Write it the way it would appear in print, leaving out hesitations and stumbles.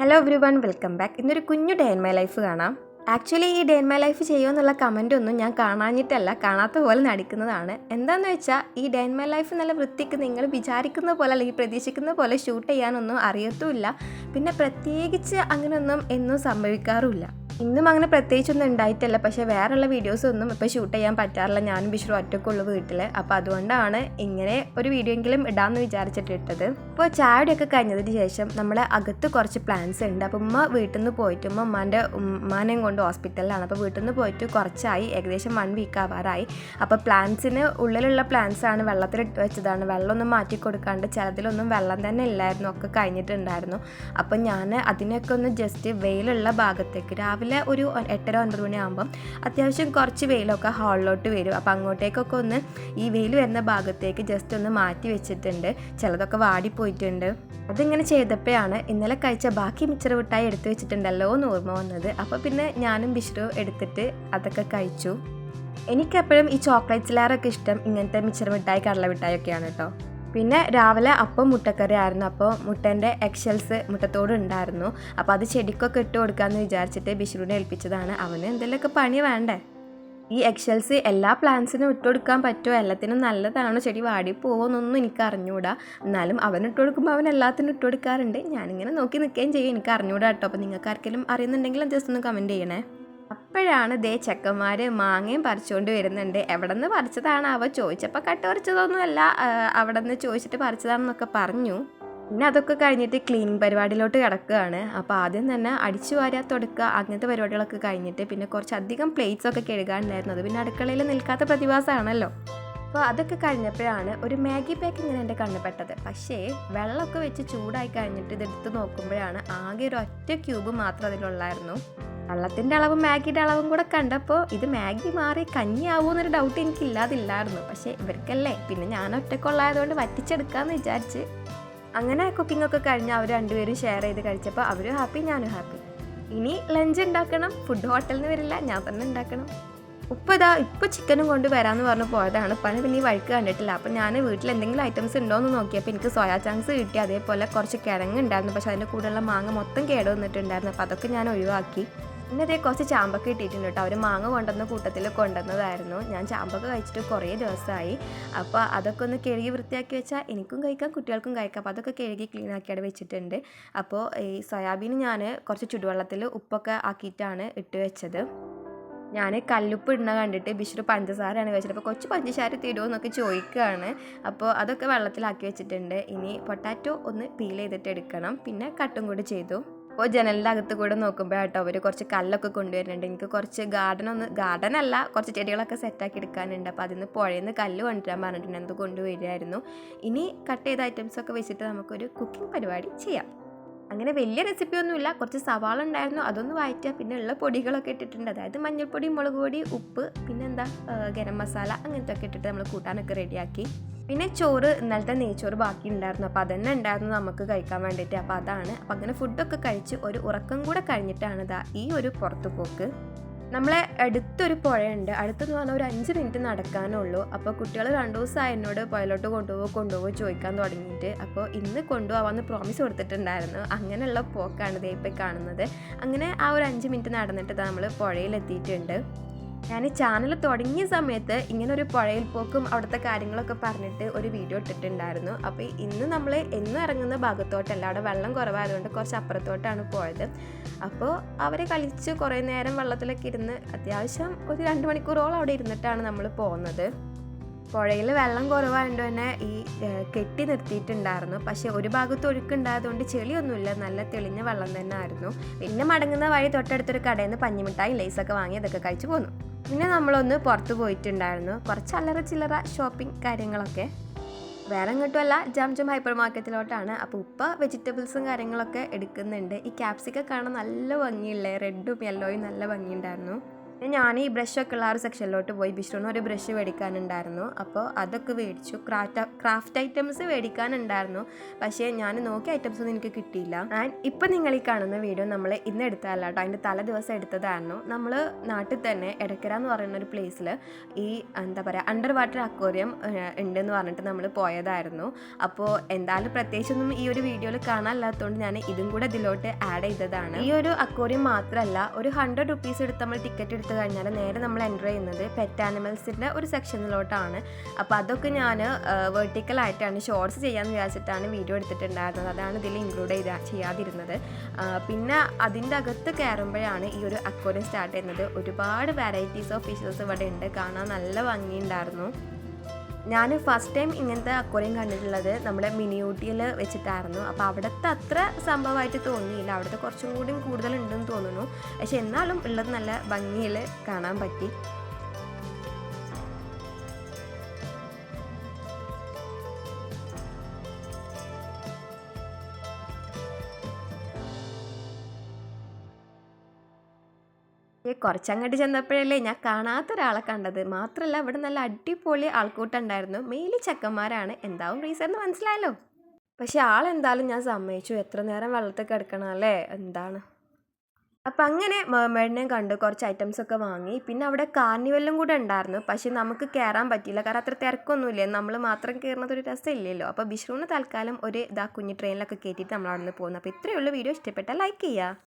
Hello everyone, welcome back. ഇന്നൊരു കുഞ്ഞു day in my life കാണാം. ആക്ച്വലി ഈ ഡേ ഇൻ മൈ ലൈഫ് ചെയ്യുമെന്നുള്ള കമൻ്റ് ഒന്നും ഞാൻ കാണാഞ്ഞിട്ടല്ല, കാണാത്ത പോലെ നടിക്കുന്നതാണ്. എന്താണെന്ന് വെച്ചാൽ ഈ ഡേ ഇൻ മൈ ലൈഫ് നല്ല വൃത്തിക്ക് നിങ്ങൾ വിചാരിക്കുന്ന പോലെ അല്ലെങ്കിൽ പ്രതീക്ഷിക്കുന്ന പോലെ ഷൂട്ട് ചെയ്യാനൊന്നും അറിയത്തുമില്ല. പിന്നെ പ്രത്യേകിച്ച് അങ്ങനെയൊന്നും എന്നും സംഭവിക്കാറുമില്ല. ഇന്നും അങ്ങനെ പ്രത്യേകിച്ചൊന്നും ഉണ്ടായിട്ടില്ല. പക്ഷേ വേറെയുള്ള വീഡിയോസൊന്നും ഇപ്പോൾ ഷൂട്ട് ചെയ്യാൻ പറ്റാറില്ല. ഞാനും ബിഷ്രു ഒറ്റയ്ക്കുള്ള വീട്ടിൽ. അപ്പോൾ അതുകൊണ്ടാണ് ഇങ്ങനെ ഒരു വീഡിയോ എങ്കിലും ഇടാമെന്ന് വിചാരിച്ചിട്ട് ഇട്ടത്. ഇപ്പോൾ ചായയൊക്കെ കഴിഞ്ഞതിന് ശേഷം നമ്മളെ അകത്ത് കുറച്ച് പ്ലാൻസ് ഉണ്ട്. അപ്പോൾ ഉമ്മ വീട്ടിൽ നിന്ന് പോയിട്ട് ഉമ്മാനെയും കൊണ്ട് ഹോസ്പിറ്റലിലാണ്. അപ്പോൾ വീട്ടിൽ നിന്ന് പോയിട്ട് കുറച്ചായി, ഏകദേശം 1 വീക്ക് ആവാറായി. അപ്പോൾ പ്ലാന്റ്സിന് ഉള്ളിലുള്ള പ്ലാന്റ്സാണ് വെള്ളത്തിലിട്ട് വെച്ചതാണ്. വെള്ളമൊന്നും മാറ്റി കൊടുക്കാണ്ട് ചിലതിലൊന്നും വെള്ളം തന്നെ ഇല്ലായിരുന്നു, ഒക്കെ കഴിഞ്ഞിട്ടുണ്ടായിരുന്നു. അപ്പോൾ ഞാൻ അതിനൊക്കെ ഒന്ന് ജസ്റ്റ് വെയിലുള്ള ഭാഗത്തേക്ക് രാവിലെ ഒരു 8-9 മണിയാകുമ്പം അത്യാവശ്യം കുറച്ച് വെയിലൊക്കെ ഹാളിലോട്ട് വരും. അപ്പോൾ അങ്ങോട്ടേക്കൊക്കെ ഒന്ന് ഈ വെയിൽ വരുന്ന ഭാഗത്തേക്ക് ജസ്റ്റ് ഒന്ന് മാറ്റി വെച്ചിട്ടുണ്ട്. ചിലതൊക്കെ വാടിപ്പോയിട്ടുണ്ട്. അതിങ്ങനെ ചെയ്തപ്പോഴാണ് ഇന്നലെ കഴിച്ച ബാക്കി മിച്ചർ മിഠായി എടുത്ത് വെച്ചിട്ടുണ്ടല്ലോ എന്ന് ഓർമ്മ വന്നത്. അപ്പോൾ പിന്നെ ഞാനും ബിഷ്രു എടുത്തിട്ട് അതൊക്കെ കഴിച്ചു. എനിക്കെപ്പോഴും ഈ ചോക്ലേറ്റ്സിലാറൊക്കെ ഇഷ്ടം ഇങ്ങനത്തെ മിച്ചർ മിഠായി, കടല മിഠായിയൊക്കെയാണ് കേട്ടോ. പിന്നെ രാവിലെ അപ്പം മുട്ടക്കറി ആയിരുന്നു. അപ്പോൾ മുട്ടേൻ്റെ എക്സെൽസ് മുട്ടത്തോട് ഉണ്ടായിരുന്നു. അപ്പോൾ അത് ചെടിക്കൊക്കെ ഇട്ട് കൊടുക്കാമെന്ന് വിചാരിച്ചിട്ട് ബിഷ്രുവിനെ ഏൽപ്പിച്ചതാണ്. അവന് എന്തെങ്കിലുമൊക്കെ പണി വേണ്ടേ. ഈ എക്സെൽസ് എല്ലാ പ്ലാന്റ്സിനും ഇട്ട് കൊടുക്കാൻ പറ്റുമോ, എല്ലാത്തിനും നല്ലതാണോ, ചെടി വാടി പോകുമെന്നൊന്നും എനിക്ക് അറിഞ്ഞുകൂടാ. എന്നാലും അവൻ ഇട്ട് കൊടുക്കുമ്പോൾ അവൻ എല്ലാത്തിനും ഇട്ട് കൊടുക്കാറുണ്ട്. ഞാനിങ്ങനെ നോക്കി നിൽക്കുകയും ചെയ്യും. എനിക്ക് അറിഞ്ഞുകൂടാ കേട്ടോ. അപ്പോൾ നിങ്ങൾക്ക് ആർക്കെങ്കിലും അറിയുന്നുണ്ടെങ്കിൽ ജസ്റ്റ് ഒന്ന് കമൻറ്റ് ചെയ്യണേ. അപ്പോഴാണ് ചെക്കന്മാർ മാങ്ങയും പറിച്ചുകൊണ്ട് വരുന്നുണ്ട്. എവിടെ നിന്ന് പറിച്ചതാണ് അവ ചോദിച്ചപ്പോൾ കട്ട് പറിച്ചതൊന്നുമല്ല, അവിടെ നിന്ന് ചോദിച്ചിട്ട് പറിച്ചതാണെന്നൊക്കെ പറഞ്ഞു. പിന്നെ അതൊക്കെ കഴിഞ്ഞിട്ട് ക്ലീനിങ് പരിപാടിയിലോട്ട് കിടക്കുകയാണ്. അപ്പോൾ ആദ്യം തന്നെ അടിച്ചു വാരുക, തുടക്കുക, അങ്ങനത്തെ പരിപാടികളൊക്കെ കഴിഞ്ഞിട്ട് പിന്നെ കുറച്ചധികം പ്ലേറ്റ്സൊക്കെ കഴുകാനുണ്ടായിരുന്നു. അത് പിന്നെ അടുക്കളയിൽ നിൽക്കാത്ത പ്രതിഭാസമാണല്ലോ. അപ്പോൾ അതൊക്കെ കഴിഞ്ഞപ്പോഴാണ് ഒരു മാഗി പാക്ക് ഇങ്ങനെ എൻ്റെ കണ്ണുപെട്ടത്. പക്ഷേ വെള്ളമൊക്കെ വെച്ച് ചൂടായി കഴിഞ്ഞിട്ട് ഇതെടുത്ത് നോക്കുമ്പോഴാണ് ആകെ ഒരു ഒറ്റ ക്യൂബ് മാത്രം അതിലുള്ളായിരുന്നു. വെള്ളത്തിൻ്റെ അളവും മാഗിയുടെ അളവും കൂടെ കണ്ടപ്പോൾ ഇത് മാഗി മാറി കഞ്ഞിയാവുമോ എന്നൊരു ഡൗട്ട് എനിക്കില്ലാതില്ലായിരുന്നു. പക്ഷേ ഇവർക്കല്ലേ, പിന്നെ ഞാൻ ഒറ്റയ്ക്കുള്ളായതുകൊണ്ട് വറ്റിച്ചെടുക്കാമെന്ന് വിചാരിച്ച് അങ്ങനെ കുക്കിങ്ങൊക്കെ കഴിഞ്ഞ് അവർ രണ്ടുപേരും ഷെയർ ചെയ്ത് കഴിച്ചപ്പോൾ അവരും ഹാപ്പി, ഞാനും ഹാപ്പി. ഇനി ലഞ്ച് ഉണ്ടാക്കണം. ഫുഡ് ഹോട്ടലിൽ നിന്ന് വരില്ല, ഞാൻ തന്നെ ഉണ്ടാക്കണം. ഇപ്പോൾ ചിക്കനും കൊണ്ട് വരാമെന്ന് പറഞ്ഞ് പോയതാണ്. പിന്നെ ഈ വഴിക്ക് കണ്ടിട്ടില്ല. അപ്പോൾ ഞാൻ വീട്ടിൽ എന്തെങ്കിലും ഐറ്റംസ് ഉണ്ടോ എന്ന് നോക്കിയപ്പോൾ എനിക്ക് സോയാ ചങ്ക്സ് കിട്ടി. അതേപോലെ കുറച്ച് കിഴങ്ങ് ഉണ്ടായിരുന്നു. പക്ഷേ അതിൻ്റെ കൂടെയുള്ള മാങ്ങ മൊത്തം കേട് വന്നിട്ടുണ്ടായിരുന്നു. അപ്പോൾ അതൊക്കെ ഞാൻ ഒഴിവാക്കി. പിന്നെ കുറച്ച് ചാമ്പക്ക കിട്ടിയിട്ടുണ്ട് കേട്ടോ. അവർ മാങ്ങ കൊണ്ടുവന്ന കൂട്ടത്തിൽ കൊണ്ടുവന്നതായിരുന്നു. ഞാൻ ചാമ്പക്ക കഴിച്ചിട്ട് കുറേ ദിവസമായി. അപ്പോൾ അതൊക്കെ ഒന്ന് കഴുകി വൃത്തിയാക്കി വെച്ചാൽ എനിക്കും കഴിക്കാം, കുട്ടികൾക്കും കഴിക്കാം. അപ്പോൾ അതൊക്കെ കഴുകി ക്ലീൻ ആക്കിയിട്ട് വെച്ചിട്ടുണ്ട്. അപ്പോൾ ഈ സോയാബീൻ ഞാൻ കുറച്ച് ചുടുവെള്ളത്തിൽ ഉപ്പൊക്കെ ആക്കിയിട്ടാണ് ഇട്ട് വെച്ചത്. ഞാൻ കല്ലുപ്പ് ഇടുന്ന കണ്ടിട്ട് ബിഷ്രു പഞ്ചസാരയാണ് വെച്ചത്. അപ്പോൾ കുറച്ച് പഞ്ചസാര തരുമോ എന്നൊക്കെ ചോദിക്കുകയാണ്. അപ്പോൾ അതൊക്കെ വെള്ളത്തിലാക്കി വെച്ചിട്ടുണ്ട്. ഇനി പൊട്ടാറ്റോ ഒന്ന് പീൽ ചെയ്തിട്ട് എടുക്കണം. പിന്നെ കട്ടും കൂടി ചെയ്തു. അപ്പോൾ ജനലിൻ്റെ അകത്ത് കൂടെ നോക്കുമ്പോഴാട്ടോ അവർ കുറച്ച് കല്ലൊക്കെ കൊണ്ടുവരുന്നുണ്ട്. എനിക്ക് കുറച്ച് ഗാർഡനല്ല, കുറച്ച് ചെടികളൊക്കെ സെറ്റാക്കി എടുക്കാനുണ്ട്. അപ്പോൾ അതിൽ നിന്ന് പുഴയിൽ നിന്ന് കല്ല് കൊണ്ടുവരാൻ പറഞ്ഞിട്ടുണ്ട്. അത് കൊണ്ടുവരികയായിരുന്നു. ഇനി കട്ട് ചെയ്ത ഐറ്റംസൊക്കെ വെച്ചിട്ട് നമുക്കൊരു കുക്കിംഗ് പരിപാടി ചെയ്യാം. അങ്ങനെ വലിയ റെസിപ്പിയൊന്നുമില്ല. കുറച്ച് സവാള ഉണ്ടായിരുന്നു, അതൊന്ന് വഴറ്റുക. പിന്നെ ഉള്ള പൊടികളൊക്കെ ഇട്ടിട്ടുണ്ട്. അതായത് മഞ്ഞൾപ്പൊടി, മുളക് പൊടി, ഉപ്പ്, പിന്നെന്താ ഗരം മസാല, അങ്ങനത്തെ ഒക്കെ ഇട്ടിട്ട് നമ്മൾ കൂട്ടാനൊക്കെ റെഡിയാക്കി. പിന്നെ ചോറ്, ഇന്നലത്തെ നെയ്ച്ചോറ് ബാക്കി ഉണ്ടായിരുന്നു. അപ്പോൾ അതന്നെ ഉണ്ടായിരുന്നു നമുക്ക് കഴിക്കാൻ വേണ്ടിയിട്ട്. അപ്പോൾ അതാണ്. അപ്പോൾ അങ്ങനെ ഫുഡൊക്കെ കഴിച്ച് ഒരു ഉറക്കം കൂടെ കഴിഞ്ഞിട്ടാണ് ഈ ഒരു പുറത്തു പോക്ക്. നമ്മളെ അടുത്തൊരു പുഴയുണ്ട്. അടുത്തെന്ന് പറഞ്ഞാൽ ഒരു 5 മിനിറ്റ് നടക്കാനുള്ളൂ. അപ്പോൾ കുട്ടികൾ 2 ദിവസമായി എന്നോട് പുഴയിലോട്ട് കൊണ്ടുപോകുമോ ചോദിക്കാൻ തുടങ്ങിയിട്ട്. അപ്പോൾ ഇന്ന് കൊണ്ടുപോകാമെന്ന് പ്രോമിസ് കൊടുത്തിട്ടുണ്ടായിരുന്നു. അങ്ങനെയുള്ള പോക്കാണ് ഇപ്പോൾ കാണുന്നത്. അങ്ങനെ ആ ഒരു 5 മിനിറ്റ് നടന്നിട്ട് നമ്മൾ പുഴയിലെത്തിയിട്ടുണ്ട്. ഞാൻ ചാനൽ തുടങ്ങിയ സമയത്ത് ഇങ്ങനെ ഒരു പുഴയിൽ പോക്കും അവിടുത്തെ കാര്യങ്ങളൊക്കെ പറഞ്ഞിട്ട് ഒരു വീഡിയോ ഇട്ടിട്ടുണ്ടായിരുന്നു. അപ്പോൾ ഇന്ന് നമ്മൾ എന്നും ഇറങ്ങുന്ന ഭാഗത്തോട്ടല്ല, അവിടെ വെള്ളം കുറവായതുകൊണ്ട് കുറച്ച് അപ്പുറത്തോട്ടാണ് പോയത്. അപ്പോൾ അവർ കളിച്ച് കുറേ നേരം വെള്ളത്തിലൊക്കെ ഇരുന്ന് അത്യാവശ്യം ഒരു 2 മണിക്കൂറോളം അവിടെ ഇരുന്നിട്ടാണ് നമ്മൾ പോകുന്നത്. പുഴയിൽ വെള്ളം കുറവായതുകൊണ്ട് തന്നെ ഈ കെട്ടി നിർത്തിയിട്ടുണ്ടായിരുന്നു. പക്ഷേ ഒരു ഭാഗത്ത് ഒഴുക്കുണ്ടായതുകൊണ്ട് ചെളിയൊന്നുമില്ല, നല്ല തെളിഞ്ഞ വെള്ളം തന്നെ ആയിരുന്നു. പിന്നെ മടങ്ങുന്ന വഴി തൊട്ടടുത്തൊരു കടയിൽ നിന്ന് പഞ്ഞിമിഠായി ലേസൊക്കെ വാങ്ങി അതൊക്കെ കഴിച്ച് പോന്നു. പിന്നെ നമ്മളൊന്ന് പുറത്ത് പോയിട്ടുണ്ടായിരുന്നു. കുറച്ച് അല്ലറ ചില്ലറ ഷോപ്പിംഗ് കാര്യങ്ങളൊക്കെ. വേറെ എങ്ങോട്ടുമല്ല, ജം ഹൈപ്പർ മാർക്കറ്റിലോട്ടാണ്. അപ്പോൾ വെജിറ്റബിൾസും കാര്യങ്ങളൊക്കെ എടുക്കുന്നുണ്ട്. ഈ ക്യാപ്സിക്കം കാണാൻ നല്ല ഭംഗിയില്ലേ, റെഡും യെല്ലോയും നല്ല ഭംഗിയുണ്ടായിരുന്നു. ഞാൻ ഈ ബ്രഷൊക്കെ ഉള്ള ആ ഒരു സെക്ഷനിലോട്ട് പോയി. ബിഷ്ണുവിന് ഒരു ബ്രഷ് മേടിക്കാനുണ്ടായിരുന്നു, അപ്പോൾ അതൊക്കെ മേടിച്ചു. ക്രാഫ്റ്റ് ഐറ്റംസ് മേടിക്കാനുണ്ടായിരുന്നു, പക്ഷേ ഞാൻ നോക്കിയ ഐറ്റംസ് ഒന്നും എനിക്ക് കിട്ടിയില്ല. ആൻഡ് ഇപ്പം നിങ്ങൾ ഈ കാണുന്ന വീഡിയോ നമ്മൾ ഇന്ന് എടുത്തതല്ല കേട്ടോ, അതിൻ്റെ തലേ ദിവസം എടുത്തതായിരുന്നു. നമ്മൾ നാട്ടിൽ തന്നെ എടക്കര എന്ന് പറയുന്ന ഒരു പ്ലേസിൽ ഈ എന്താ പറയുക അണ്ടർ വാട്ടർ അക്വേറിയം ഉണ്ടെന്ന് പറഞ്ഞിട്ട് നമ്മൾ പോയതായിരുന്നു. അപ്പോൾ എന്തായാലും പ്രത്യേകിച്ചൊന്നും ഈ ഒരു വീഡിയോയിൽ കാണാനില്ലാത്തതുകൊണ്ട് ഞാൻ ഇതും കൂടെ ഇതിലോട്ട് ആഡ് ചെയ്തതാണ്. ഈ ഒരു അക്വേറിയം മാത്രമല്ല, ഒരു 100 റുപ്പീസ് എടുത്ത് നമ്മൾ ടിക്കറ്റ് എടുത്ത് കഴിഞ്ഞാൽ നേരെ നമ്മൾ എൻ്റർ ചെയ്യുന്നത് പെറ്റ് ആനിമൽസിൻ്റെ ഒരു സെക്ഷനിലോട്ടാണ്. അപ്പോൾ അതൊക്കെ ഞാൻ വെർട്ടിക്കലായിട്ടാണ് ഷോർട്സ് ചെയ്യാമെന്ന് വിചാരിച്ചിട്ടാണ് വീഡിയോ എടുത്തിട്ടുണ്ടായിരുന്നത്. അതാണ് ഇതിൽ ഇൻക്ലൂഡ് ചെയ്യാതിരുന്നത്. പിന്നെ അതിൻ്റെ അകത്ത് കയറുമ്പോഴാണ് ഈ ഒരു അക്വേറിയം സ്റ്റാർട്ട് ചെയ്യുന്നത്. ഒരുപാട് വെറൈറ്റീസ് ഓഫ് ഫിഷസ് ഇവിടെ ഉണ്ട്, കാണാൻ നല്ല ഭംഗിയുണ്ടായിരുന്നു. ഞാൻ ഫസ്റ്റ് ടൈം ഇങ്ങനത്തെ അക്വേറിയം കണ്ടിട്ടുള്ളത് നമ്മുടെ മിനി ഊട്ടിയിൽ വെച്ചിട്ടായിരുന്നു. അപ്പോൾ അവിടുത്തെ അത്ര സംഭവമായിട്ട് തോന്നിയില്ല, അവിടുത്തെ കുറച്ചും കൂടി കൂടുതലുണ്ടെന്ന് തോന്നുന്നു. പക്ഷെ എന്നാലും ഉള്ളത് നല്ല ഭംഗിയിൽ കാണാൻ പറ്റി. കുറച്ചങ്ങോട്ട് ചെന്നപ്പോഴല്ലേ ഞാൻ കാണാത്ത ഒരാളെ കണ്ടത്. മാത്രമല്ല ഇവിടെ നല്ല അടിപൊളി ആൾക്കൂട്ടം ഉണ്ടായിരുന്നു. മെയിലി ചെക്കന്മാരാണ്, എന്താവും റീസൺ എന്ന് മനസ്സിലായല്ലോ. പക്ഷെ ആളെന്തായാലും ഞാൻ സമ്മതിച്ചു, എത്ര നേരം വെള്ളത്തിൽ കിടക്കണം അല്ലേ, എന്താണ്. അപ്പം അങ്ങനെ മെർമെയ്ഡിനെ കണ്ട് കുറച്ച് ഐറ്റംസൊക്കെ വാങ്ങി. പിന്നെ അവിടെ കാർണിവലും കൂടെ ഉണ്ടായിരുന്നു, പക്ഷെ നമുക്ക് കയറാൻ പറ്റിയില്ല, കാരണം അത്ര തിരക്കൊന്നുമില്ല, നമ്മൾ മാത്രം കയറുന്നത് ഒരു രസമില്ലല്ലോ. അപ്പോൾ ബിഷ്ണുവിന് തൽക്കാലം ഒരു കുഞ്ഞു ട്രെയിനിലൊക്കെ കയറ്റിയിട്ട് നമ്മൾ അവിടെ നിന്ന് പോകുന്നു. അപ്പോൾ ഇത്രയേ ഉള്ളൂ വീഡിയോ. ഇഷ്ടപ്പെട്ടാൽ ലൈക്ക് ചെയ്യുക.